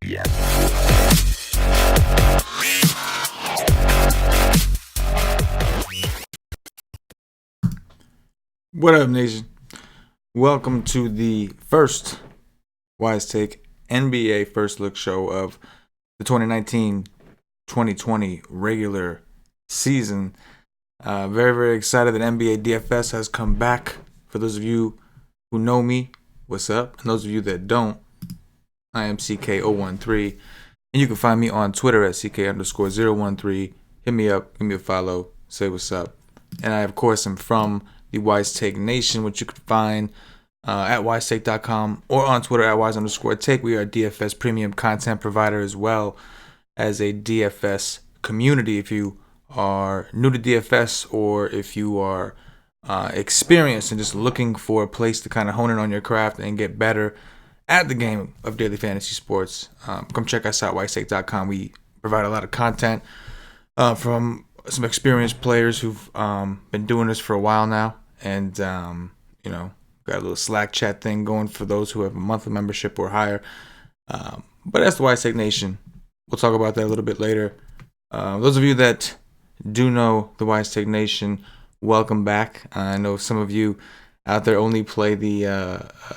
What up, nation? Welcome to the first Wise Take NBA First Look show of the 2019-2020 regular season. Very, very excited that NBA DFS has come back. For those of you who know me, what's up? And those of you that don't, I am CK013. And you can find me on Twitter at CK_013. Hit me up, give me a follow, say what's up. And I, of course, am from the Wise Take Nation, which you can find at wisetake.com or on Twitter at wise_take. We are a DFS premium content provider as well as a DFS community. If you are new to DFS or if you are experienced and just looking for a place to kind of hone in on your craft and get better at the game of daily fantasy sports, come check us out, wisetake.com. We provide a lot of content from some experienced players who've been doing this for a while now, and got a little Slack chat thing going for those who have a monthly membership or higher. But that's the Wise Take Nation. We'll talk about that a little bit later. Those of you that do know the Wise Take Nation, welcome back. I know some of you out there only play the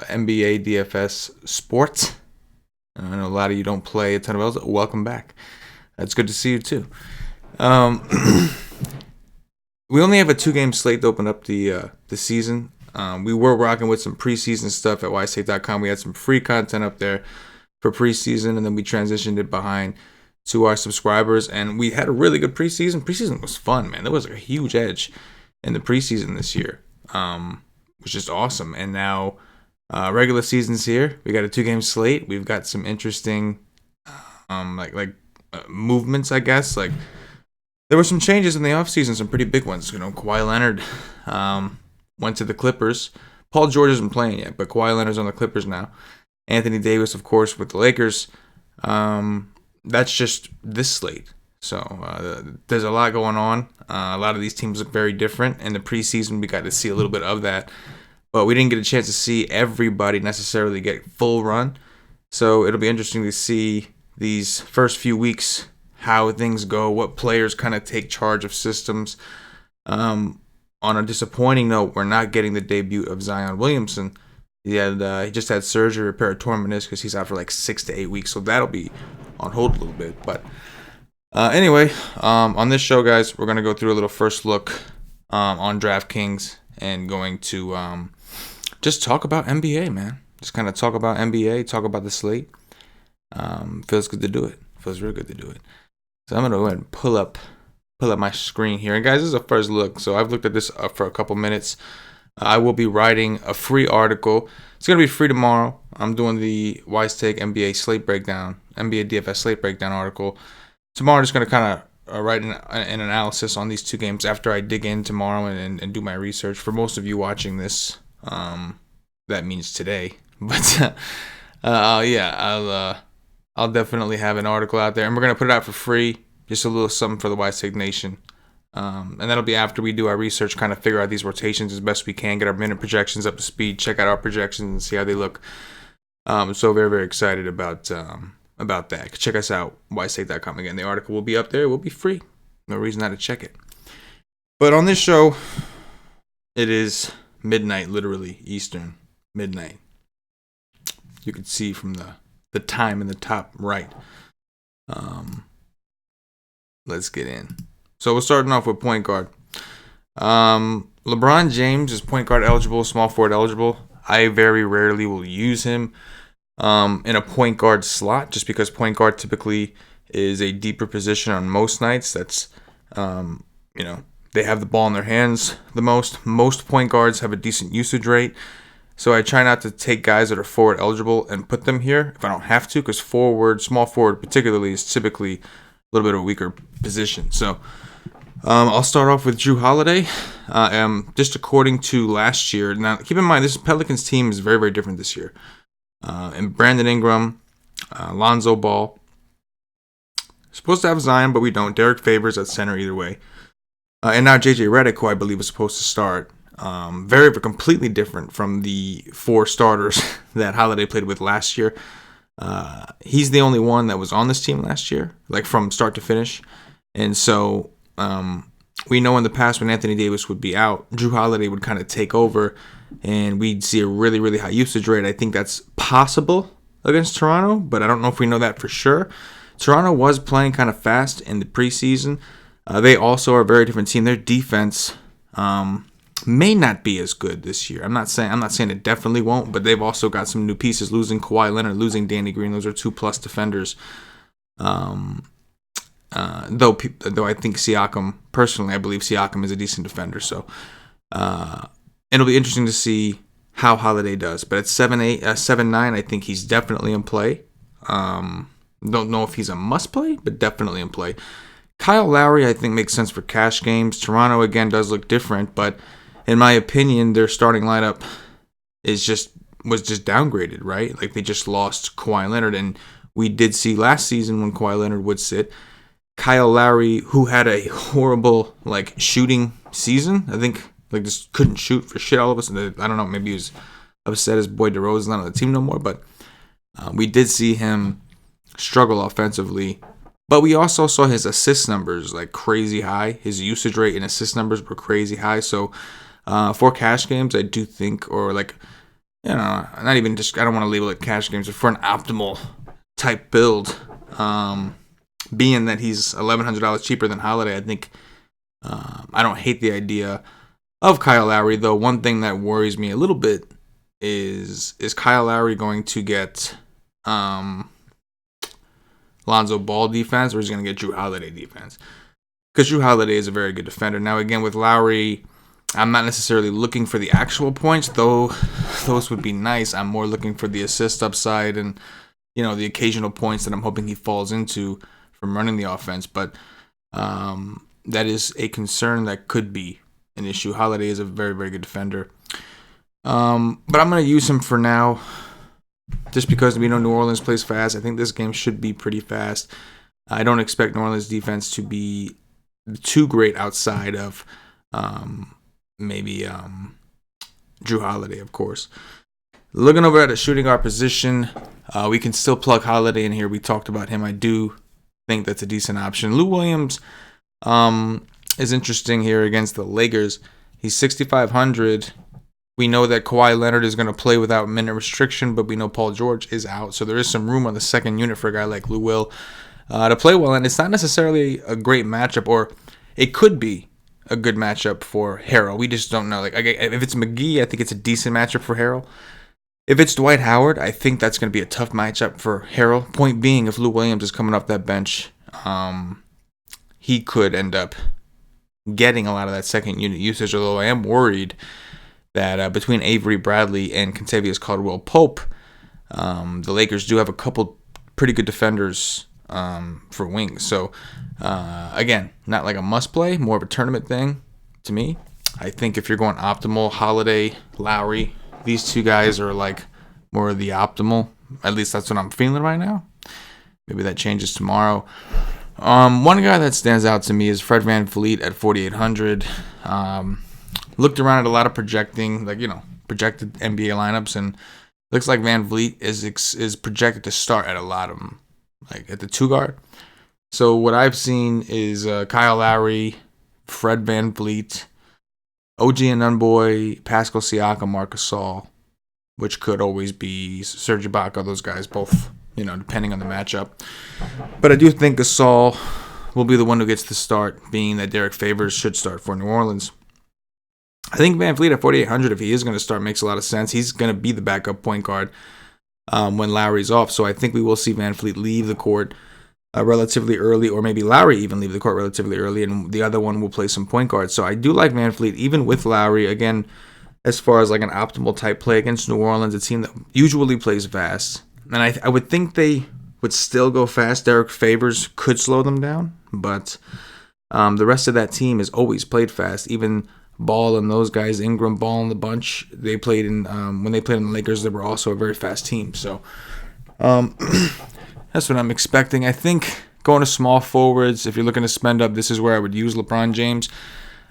NBA DFS sports. I know a lot of you don't play a ton of else. Welcome back. It's good to see you too. We only have a 2-game slate to open up the season. We were rocking with some preseason stuff at wisetake.com. We had some free content up there for preseason, and then we transitioned it behind to our subscribers, and we had a really good preseason. Preseason was fun, man. There was a huge edge in the preseason this year, which is awesome. And now regular season's here. We got a 2-game slate. We've got some interesting movements, I guess. Like, there were some changes in the offseason, some pretty big ones. Kawhi Leonard went to the Clippers. Paul George isn't playing yet, but Kawhi Leonard's on the Clippers now. Anthony Davis, of course, with the Lakers. That's just this slate. So there's a lot going on. A lot of these teams look very different. In the preseason, we got to see a little bit of that. But we didn't get a chance to see everybody necessarily get full run. So it'll be interesting to see these first few weeks how things go, what players kind of take charge of systems. On a disappointing note, we're not getting the debut of Zion Williamson. He just had surgery, repair a torn meniscus. He's out for like 6 to 8 weeks, so that'll be on hold a little bit. But anyway, on this show, guys, we're going to go through a little first look on DraftKings and going to just talk about NBA, man. Just kind of talk about NBA, talk about the slate. Feels good to do it. Feels real good to do it. So I'm going to go ahead and pull up my screen here. And guys, this is a first look. So I've looked at this for a couple minutes. I will be writing a free article. It's going to be free tomorrow. I'm doing the Wise Take NBA slate breakdown, NBA DFS slate breakdown article. Tomorrow I'm just going to kind of write an analysis on these 2 games after I dig in tomorrow and do my research. For most of you watching this, that means today. But I'll definitely have an article out there, and we're going to put it out for free, just a little something for the Wise Take Nation. And that'll be after we do our research, kind of figure out these rotations as best we can, get our minute projections up to speed, check out our projections, and see how they look. So very, very excited about that. Check us out, wisetake.com. Again, the article will be up there. It will be free. No reason not to check it. But on this show, it is midnight, literally, Eastern, midnight. You can see from the time in the top right. Let's get in. So we're starting off with point guard. LeBron James is point guard eligible, small forward eligible. I very rarely will use him in a point guard slot, just because point guard typically is a deeper position on most nights. That's they have the ball in their hands the most. Most point guards have a decent usage rate. So I try not to take guys that are forward eligible and put them here if I don't have to, because small forward particularly, is typically a little bit of a weaker position. So I'll start off with Jrue Holiday. Just according to last year, now keep in mind this Pelicans team is very, very different this year. And Brandon Ingram, Lonzo Ball, supposed to have Zion, but we don't. Derek Favors at center either way. And now JJ Redick, who I believe is supposed to start. Very completely different from the 4 starters that Holiday played with last year. He's the only one that was on this team last year, like from start to finish. And so we know in the past when Anthony Davis would be out, Drew Holiday would kind of take over, and we'd see a really, really high usage rate. I think that's possible against Toronto, but I don't know if we know that for sure. Toronto was playing kind of fast in the preseason. They also are a very different team. Their defense may not be as good this year. I'm not saying it definitely won't, but they've also got some new pieces. Losing Kawhi Leonard, losing Danny Green, those are 2+ defenders. Though I think Siakam, personally, I believe Siakam is a decent defender. So it'll be interesting to see how Holiday does. But at 7-9, I think he's definitely in play. Don't know if he's a must play, but definitely in play. Kyle Lowry, I think, makes sense for cash games. Toronto, again, does look different, but in my opinion, their starting lineup was just downgraded, right? Like, they just lost Kawhi Leonard, and we did see last season when Kawhi Leonard would sit, Kyle Lowry, who had a horrible shooting season, I think, just couldn't shoot for shit all of a sudden. I don't know, maybe he was upset his boy DeRozan's not on the team no more, but we did see him struggle offensively. But we also saw his assist numbers crazy high. His usage rate and assist numbers were crazy high. So for cash games, I do think, or not even just, I don't want to label it cash games, but for an optimal type build, being that he's $1,100 cheaper than Holiday, I think I don't hate the idea of Kyle Lowry. Though one thing that worries me a little bit is Kyle Lowry going to get Lonzo Ball defense, or is he going to get Drew Holiday defense? Because Drew Holiday is a very good defender. Now, again, with Lowry, I'm not necessarily looking for the actual points, though those would be nice. I'm more looking for the assist upside and, the occasional points that I'm hoping he falls into from running the offense. But that is a concern that could be an issue. Holiday is a very, very good defender. But I'm going to use him for now, just because we know New Orleans plays fast. I think this game should be pretty fast. I don't expect New Orleans defense to be too great outside of maybe Drew Holiday, of course. Looking over at a shooting guard position, we can still plug Holiday in here. We talked about him. I do think that's a decent option. Lou Williams is interesting here against the Lakers. He's 6,500. We know that Kawhi Leonard is going to play without minute restriction, but we know Paul George is out. So there is some room on the second unit for a guy like Lou Will to play well. And it's not necessarily a great matchup, or it could be a good matchup for Harrell. We just don't know. If it's McGee, I think it's a decent matchup for Harrell. If it's Dwight Howard, I think that's going to be a tough matchup for Harrell. Point being, if Lou Williams is coming off that bench, he could end up getting a lot of that second unit usage, although I am worried that between Avery Bradley and Kentavious Caldwell-Pope, the Lakers do have a couple pretty good defenders for wings. So, again, not like a must-play, more of a tournament thing to me. I think if you're going optimal, Holiday, Lowry, these two guys are more of the optimal. At least that's what I'm feeling right now. Maybe that changes tomorrow. One guy that stands out to me is Fred VanVleet at 4,800. Looked around at a lot of projected NBA lineups, and looks like VanVleet is projected to start at a lot of them, at the 2 guard. So what I've seen is Kyle Lowry, Fred VanVleet, OG Anunoby, Pascal Siakam, Marc Gasol, which could always be Serge Ibaka. Those guys both, depending on the matchup. But I do think Gasol will be the one who gets the start, being that Derek Favors should start for New Orleans. I think VanVleet at 4,800, if he is going to start, makes a lot of sense. He's going to be the backup point guard when Lowry's off. So I think we will see VanVleet leave the court relatively early, or maybe Lowry even leave the court relatively early, and the other one will play some point guard. So I do like VanVleet, even with Lowry. Again, as far as an optimal type play against New Orleans, a team that usually plays fast. And I would think they would still go fast. Derek Favors could slow them down, but the rest of that team has always played fast. Even Ball and those guys, Ingram, Ball and the bunch, they played in when they played in the Lakers, they were also a very fast team. So that's what I'm expecting. I think going to small forwards, if you're looking to spend up, this is where I would use LeBron James.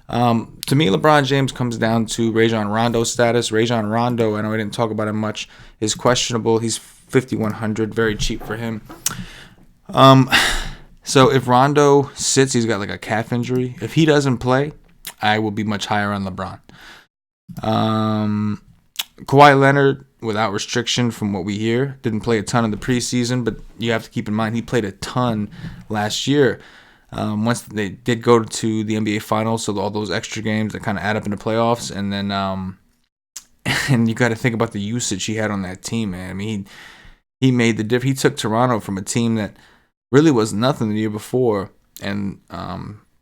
To me, LeBron James comes down to Rajon Rondo's status. Rajon Rondo, I know I didn't talk about him much, is questionable. He's 5,100, very cheap for him. So if Rondo sits, he's got like a calf injury. If he doesn't play, I will be much higher on LeBron. Kawhi Leonard, without restriction from what we hear, didn't play a ton in the preseason, but you have to keep in mind he played a ton last year. Once they did go to the NBA Finals, so all those extra games that kind of add up in the playoffs, and then and you got to think about the usage he had on that team, man. I mean, he made the difference. He took Toronto from a team that really was nothing the year before, and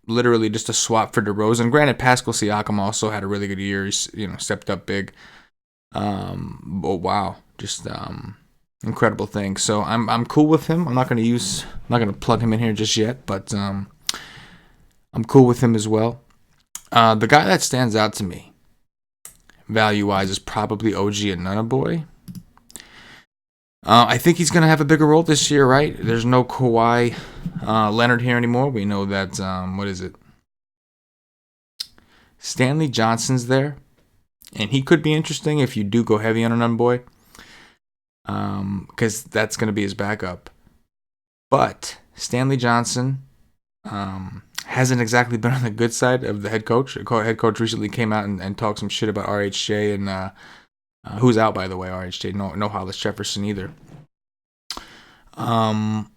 literally just a swap for DeRozan. Granted, Pascal Siakam also had a really good year. He's stepped up big. But wow, just incredible thing. So I'm cool with him. I'm not gonna plug him in here just yet, but I'm cool with him as well. The guy that stands out to me value wise is probably OG Anunoby. I think he's gonna have a bigger role this year, right? There's no Kawhi Leonard here anymore. We know that what is it? Stanley Johnson's there. And he could be interesting if you do go heavy on Anunoby, because that's going to be his backup. But Stanley Johnson hasn't exactly been on the good side of the head coach. The head coach recently came out and talked some shit about RHJ, and who's out, by the way, RHJ. No Hollis Jefferson either. And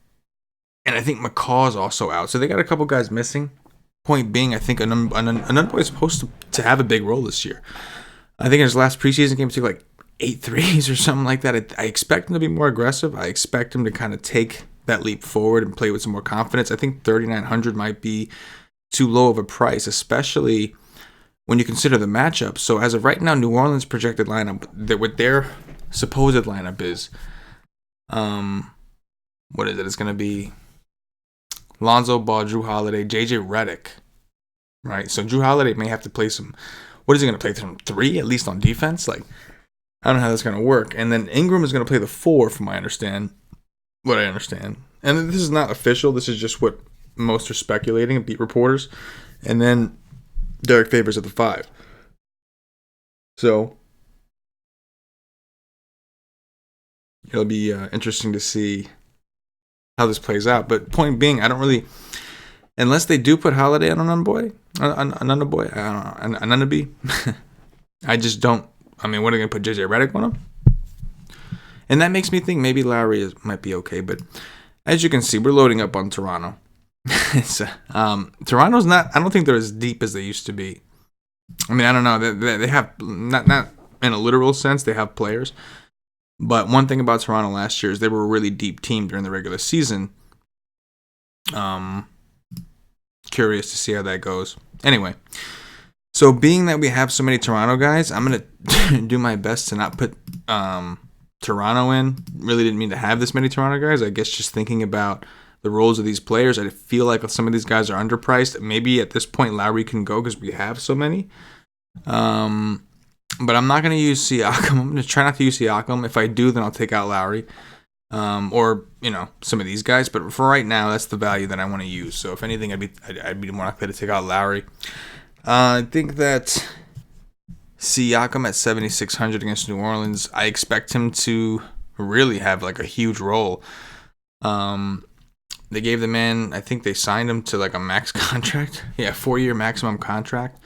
I think McCaw's also out. So they got a couple guys missing. Point being, I think Anunoby is supposed to have a big role this year. I think in his last preseason game, he took like 8 threes or something like that. I expect him to be more aggressive. I expect him to kind of take that leap forward and play with some more confidence. I think 3,900 might be too low of a price, especially when you consider the matchup. So as of right now, New Orleans' projected lineup, what their supposed lineup is, what is it? It's going to be Lonzo Ball, Jrue Holiday, JJ Redick, right? So Jrue Holiday may have to play some. What is he going to play? From 3, at least on defense? Like, I don't know how that's going to work. And then Ingram is going to play the 4, from what I understand. And this is not official. This is just what most are speculating, beat reporters. And then Derek Favors at the 5. So it'll be interesting to see how this plays out. But point being, I don't really, unless they do put Holiday on Anunoby, I just don't. I mean, what are they going to put JJ Redick on him? And that makes me think maybe Lowry might be okay. But as you can see, we're loading up on Toronto. Toronto's not. I don't think they're as deep as they used to be. I mean, I don't know. They have not in a literal sense. They have players. But one thing about Toronto last year is they were a really deep team during the regular season. Curious to see how that goes. Anyway, so being that we have so many Toronto guys, I'm going to do my best to not put Toronto in. Really didn't mean to have this many Toronto guys. I guess just thinking about the roles of these players, I feel like some of these guys are underpriced. Maybe at this point Lowry can go because we have so many. But I'm not going to use Siakam. I'm going to try not to use Siakam. If I do, then I'll take out Lowry. Or some of these guys, but for right now, that's the value that I want to use. So if anything, I'd be more likely to take out Lowry. I think that Siakam at 7,600 against New Orleans, I expect him to really have like a huge role. They gave the man, I think they signed him to like a max contract. 4-year maximum contract.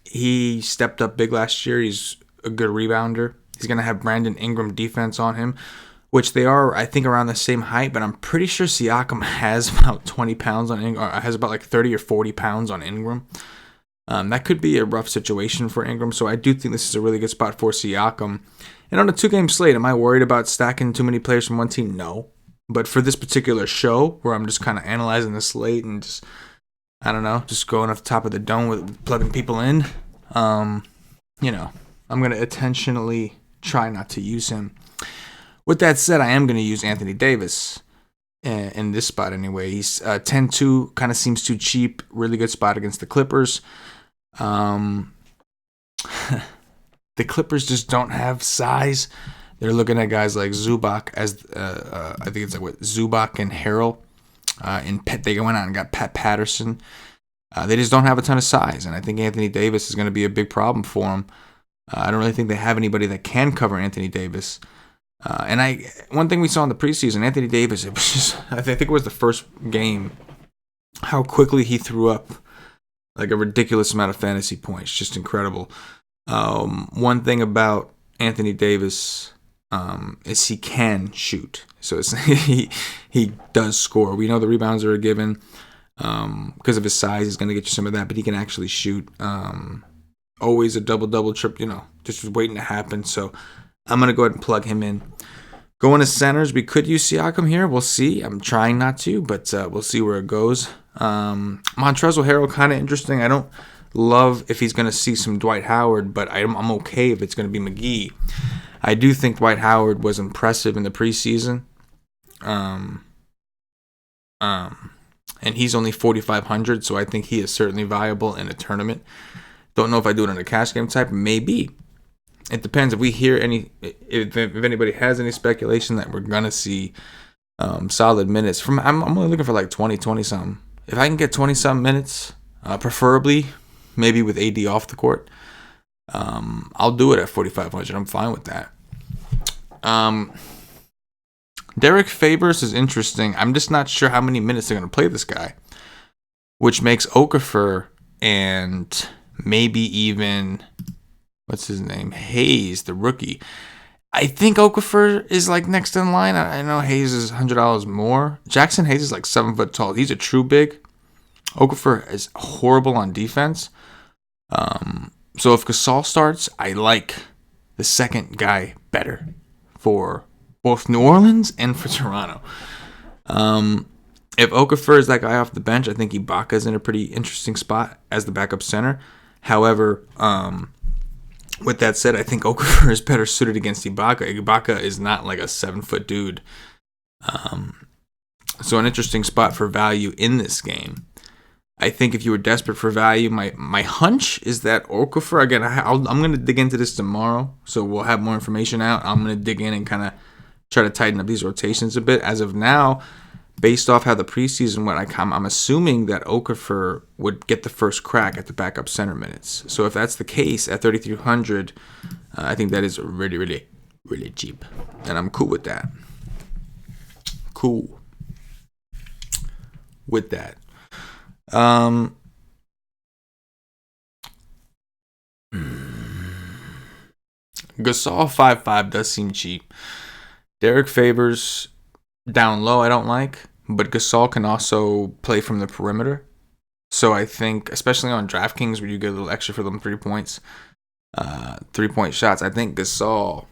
He stepped up big last year. He's a good rebounder. He's going to have Brandon Ingram defense on him, which they are, I think, around the same height, but I'm pretty sure Siakam has about 20 pounds on Ingram, or has about like 30 or 40 pounds on Ingram. That could be a rough situation for Ingram, so I do think this is a really good spot for Siakam. And on a 2-game slate, am I worried about stacking too many players from one team? No. But for this particular show, where I'm just kind of analyzing the slate and just, I don't know, just going off the top of the dome with plugging people in, I'm going to intentionally try not to use him. With that said, I am going to use Anthony Davis in this spot anyway. He's 10-2, kind of seems too cheap. Really good spot against the Clippers. The Clippers just don't have size. They're looking at guys like Zubac as I think it's like Zubac and Harrell. They went out and got Pat Patterson. They just don't have a ton of size, and I think Anthony Davis is going to be a big problem for them. I don't really think they have anybody that can cover Anthony Davis. One thing we saw in the preseason, Anthony Davis, it was just, I think it was the first game, how quickly he threw up like a ridiculous amount of fantasy points, just incredible. One thing about Anthony Davis is he can shoot, so he does score. We know the rebounds are a given because of his size. He's going to get you some of that, but he can actually shoot. Always a double, triple, just waiting to happen. So I'm going to go ahead and plug him in. Going to centers, we could use Siakam here. We'll see. I'm trying not to, but we'll see where it goes. Montrezl Harrell, kind of interesting. I don't love if he's going to see some Dwight Howard, but I'm okay if it's going to be McGee. I do think Dwight Howard was impressive in the preseason. And he's only 4,500, so I think he is certainly viable in a tournament. Don't know if I do it in a cash game type. Maybe. It depends. If we hear if anybody has any speculation that we're gonna see solid minutes I'm only looking for like 20 something. If I can get 20 something minutes, preferably maybe with AD off the court, I'll do it at 4,500. I'm fine with that. Derek Favors is interesting. I'm just not sure how many minutes they're gonna play this guy, which makes Okafor and maybe even what's his name? Hayes, the rookie. I think Okafor is like next in line. I know Hayes is $100 more. Jackson Hayes is like 7 foot tall. He's a true big. Okafor is horrible on defense. So if Gasol starts, I like the second guy better for both New Orleans and for Toronto. If Okafor is that guy off the bench, I think Ibaka's in a pretty interesting spot as the backup center. However, with that said, I think Okafor is better suited against Ibaka. Ibaka is not like a 7 foot dude. So an interesting spot for value in this game. I think if you were desperate for value, my hunch is that Okafor, again, I'm going to dig into this tomorrow, so we'll have more information out. I'm going to dig in and kind of try to tighten up these rotations a bit. As of now, based off how the preseason went, I'm assuming that Okafor would get the first crack at the backup center minutes. So if that's the case, at 3,300, I think that is really, really, really cheap. And I'm cool with that. Cool with that. Gasol 5'5" does seem cheap. Derek Favors down low I don't like, but Gasol can also play from the perimeter. So I think, especially on DraftKings where you get a little extra for them 3 points, 3-point shots, I think Gasol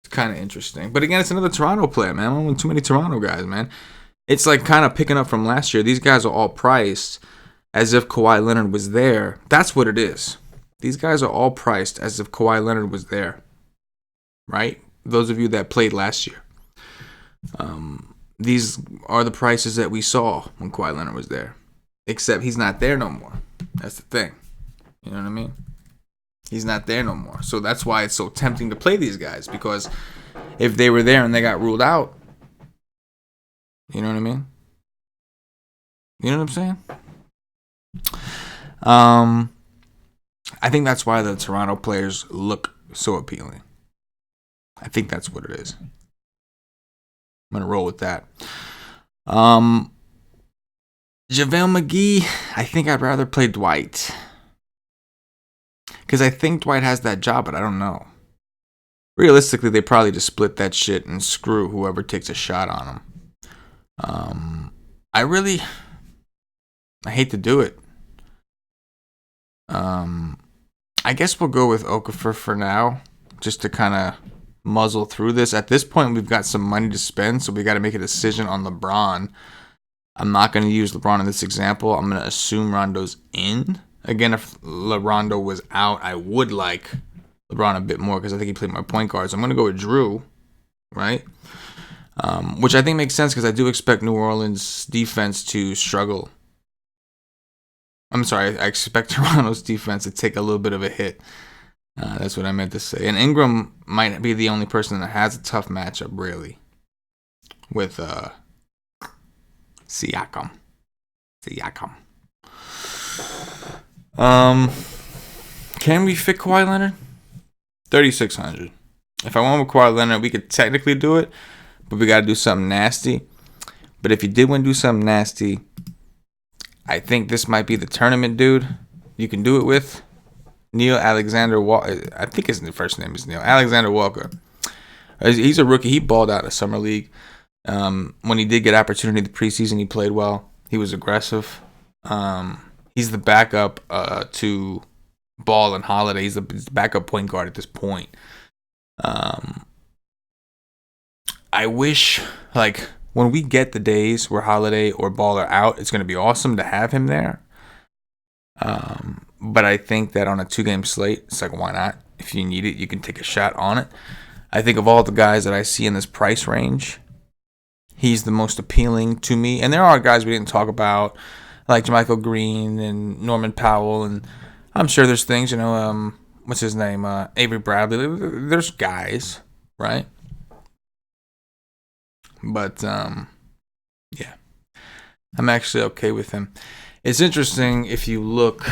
is kind of interesting. But again, it's another Toronto player, man. I don't want too many Toronto guys, man. It's like kind of picking up from last year. These guys are all priced as if Kawhi Leonard was there. That's what it is. These guys are all priced as if Kawhi Leonard was there, right? Those of you that played last year. These are the prices that we saw when Kawhi Leonard was there. Except he's not there no more. That's the thing. You know what I mean? He's not there no more. So that's why it's so tempting to play these guys. Because if they were there and they got ruled out, you know what I mean? You know what I'm saying? I think that's why the Toronto players look so appealing. I think that's what it is. I'm going to roll with that. JaVale McGee, I think I'd rather play Dwight. Because I think Dwight has that job, but I don't know. Realistically, they probably just split that shit and screw whoever takes a shot on him. I hate to do it. I guess we'll go with Okafor for now, just to kind of muzzle through this. At this point, we've got some money to spend, so we got to make a decision on LeBron. I'm not going to use LeBron in this example. I'm going to assume Rondo's in. Again, if Rondo was out, I would like LeBron a bit more because I think he played my point guard. So I'm going to go with Drew, right? Which I think makes sense because I do expect New Orleans defense to struggle. I'm sorry, I expect Toronto's defense to take a little bit of a hit. That's what I meant to say. And Ingram might be the only person that has a tough matchup, really, with Siakam. Can we fit Kawhi Leonard? 3,600. If I went with Kawhi Leonard, we could technically do it, but we got to do something nasty. But if you did want to do something nasty, I think this might be the tournament dude you can do it with. Neil Alexander Walker. I think his first name is Neil Alexander Walker. He's a rookie. He balled out of summer league. When he did get opportunity in the preseason, he played well. He was aggressive. He's the backup to Ball and Holiday. He's the backup point guard at this point. I wish, like, when we get the days where Holiday or Ball are out, it's going to be awesome to have him there. But I think that on a 2-game slate, it's like, why not? If you need it, you can take a shot on it. I think of all the guys that I see in this price range, he's the most appealing to me. And there are guys we didn't talk about, like JaMychal Green and Norman Powell. And I'm sure there's things, what's his name? Avery Bradley. There's guys, right? But, yeah. I'm actually okay with him. It's interesting if you look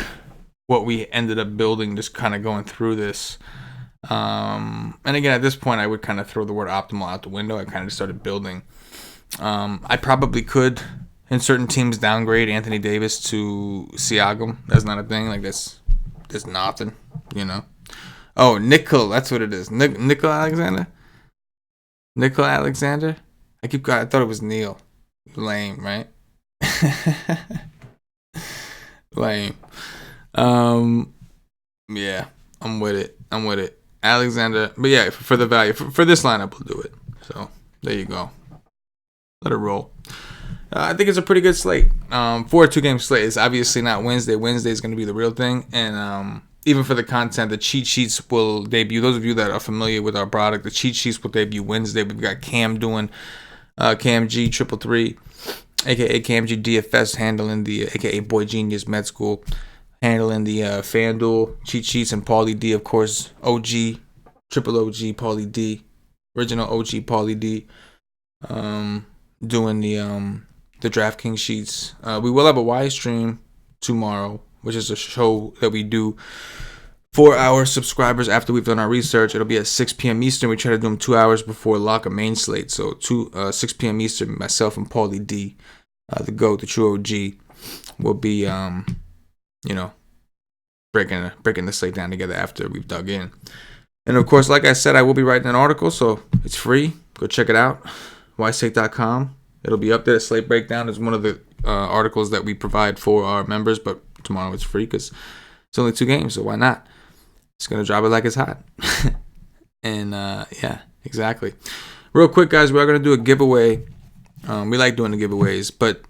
what we ended up building, just kind of going through this. And again, at this point, I would kind of throw the word optimal out the window. I kind of just started building. I probably could, in certain teams, downgrade Anthony Davis to Siakam. That's not a thing. Like, that's nothing, Oh, Nickel. That's what it is. Nickel Alexander? Nickel Alexander? I thought it was Neil. Lame, right? Lame. Yeah, I'm with it. Alexander, but yeah, for the value, for this lineup, we'll do it. So, there you go. Let it roll. I think it's a pretty good slate. For a 2-game slate, it's obviously not Wednesday. Wednesday is going to be the real thing. And even for the content, the cheat sheets will debut. Those of you that are familiar with our product, the cheat sheets will debut Wednesday. We've got Cam doing Cam G 333, a.k.a. Cam G DFS, handling the, a.k.a. Boy Genius Med School, handling the FanDuel cheat sheets, and Paulie D, of course, OG, triple OG, Paulie D, original OG, Paulie D, doing the DraftKings sheets. We will have a live stream tomorrow, which is a show that we do for our subscribers after we've done our research. It'll be at 6 p.m. Eastern. We try to do them 2 hours before lock a main slate. So 6 p.m. Eastern, myself and Paulie D, the GOAT, the true OG, will be breaking the slate down together after we've dug in. And of course, like I said, I will be writing an article, so it's free. Go check it out. wisestake.com. It'll be up there. The slate breakdown is one of the articles that we provide for our members, but tomorrow it's free because it's only 2 games, so why not? It's going to drop it like it's hot. And yeah, exactly. Real quick, guys, we are going to do a giveaway. We like doing the giveaways, but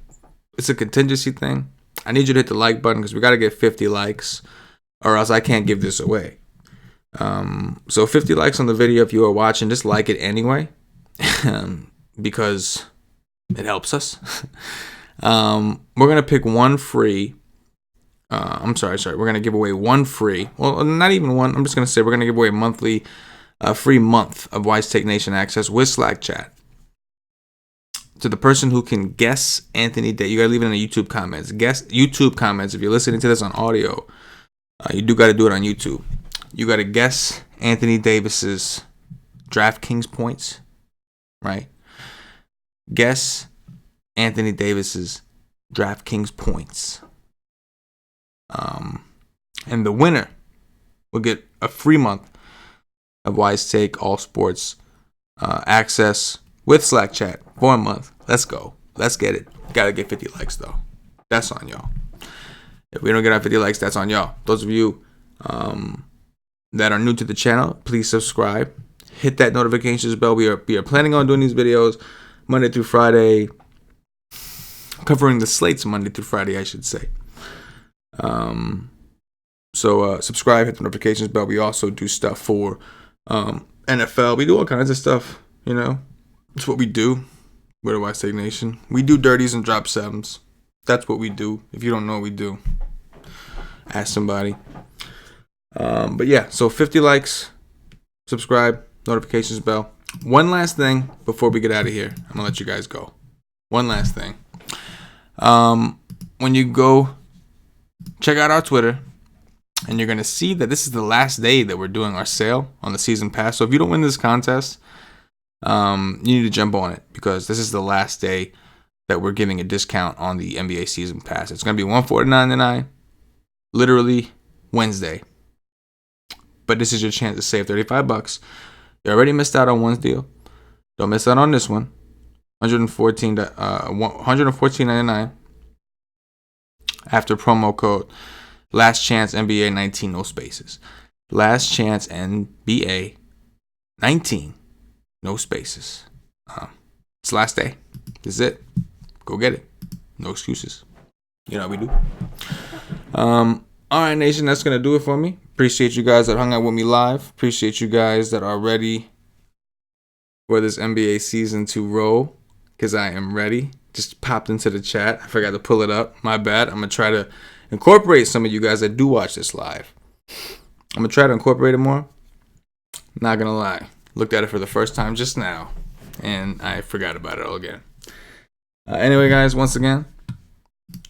it's a contingency thing. I need you to hit the like button because we got to get 50 likes or else I can't give this away. So 50 likes on the video if you are watching. Just like it anyway because it helps us. We're going to pick one free. I'm sorry. We're going to give away one free. Well, not even one. I'm just going to say we're going to give away a monthly free month of Wise Take Nation access with Slack chat to the person who can guess Anthony Davis. You got to leave it in the YouTube comments. Guess YouTube comments. If you're listening to this on audio, you do got to do it on YouTube. You got to guess Anthony Davis's DraftKings points, right? Guess Anthony Davis's DraftKings points. And the winner will get a free month of Wise Take All Sports access with Slack chat for a month. Let's go. Let's get it. Gotta get 50 likes though. That's on y'all. If we don't get our 50 likes, that's on y'all. Those of you that are new to the channel, please subscribe. Hit that notifications bell. We are planning on doing these videos Monday through Friday, covering the slates Monday through Friday, I should say. So subscribe, hit the notifications bell. We also do stuff for NFL. We do all kinds of stuff, It's what we do. Where do I say Nation? We do dirties and drop sevens. That's what we do. If you don't know what we do, ask somebody. But yeah, so 50 likes, subscribe, notifications bell. One last thing before we get out of here. I'm going to let you guys go. One last thing. When you go check out our Twitter, And you're going to see that this is the last day that we're doing our sale on the season pass. So if you don't win this contest, you need to jump on it, because this is the last day that we're giving a discount on the NBA season pass. It's going to be $149.99, literally Wednesday. But this is your chance to save $35. You already missed out on one deal. Don't miss out on this one. $114.99 after promo code Last Chance NBA 19, no spaces. Last Chance NBA 19, no spaces. It's last day. This is it. Go get it. No excuses. You know how we do. All right, nation. That's gonna do it for me. Appreciate you guys that hung out with me live. Appreciate you guys that are ready for this NBA season to roll, because I am ready. Just popped into the chat. I forgot to pull it up. My bad. I'm gonna try to incorporate some of you guys that do watch this live. I'm gonna try to incorporate it more. Not gonna lie. Looked at it for the first time just now, and I forgot about it all again. Anyway, guys, once again,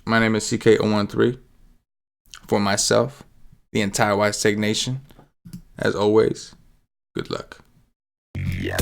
my name is CK013. For myself, the entire White Steak Nation, as always, good luck. Yeah.